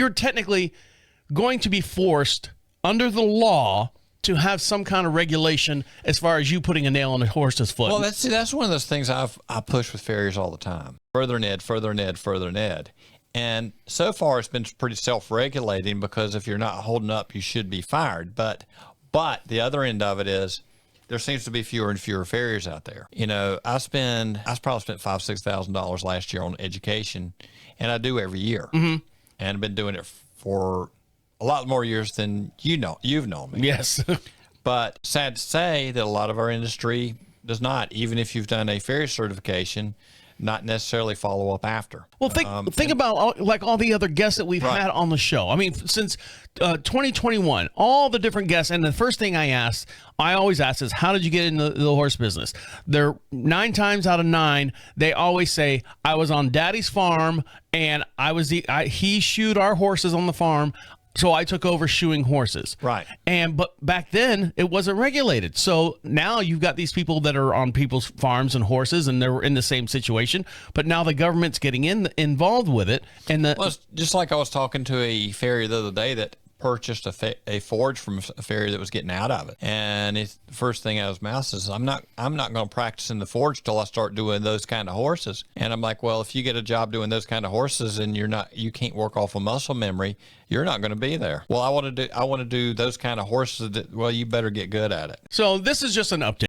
You're technically going to be forced under the law to have some kind of regulation as far as you putting a nail on a horse's foot. Well, that's one of those things I push with farriers all the time. Further and ed, further and ed, further and ed. And so far, it's been pretty self-regulating because if you're not holding up, you should be fired. But the other end of it is there seems to be fewer and fewer farriers out there. You know, I probably spent $5,000-6,000 last year on education, and I do every year. Mm-hmm. And I've been doing it for a lot more years than you've known me. Yes. But sad to say that a lot of our industry does not, even if you've done a farrier certification, not necessarily follow up after. Well, think about all the other guests that we've had on the show. I mean, since 2021, all the different guests, and the first thing I always ask is, how did you get into the horse business? They're 9 times out of 9, they always say, I was on Daddy's farm, and he shoed our horses on the farm. So I took over shoeing horses. Right. But back then it wasn't regulated. So now you've got these people that are on people's farms and horses, and they're in the same situation. But now the government's getting involved with it. And well, it's just like I was talking to a farrier the other day that purchased a forge from a farrier that was getting out of it, and the first thing out of his mouth is, I'm not going to practice in the forge till I start doing those kind of horses. And I'm like, well, if you get a job doing those kind of horses and you can't work off of muscle memory, you're not going to be there. Well, I want to do those kind of horses. Well, you better get good at it. So this is just an update.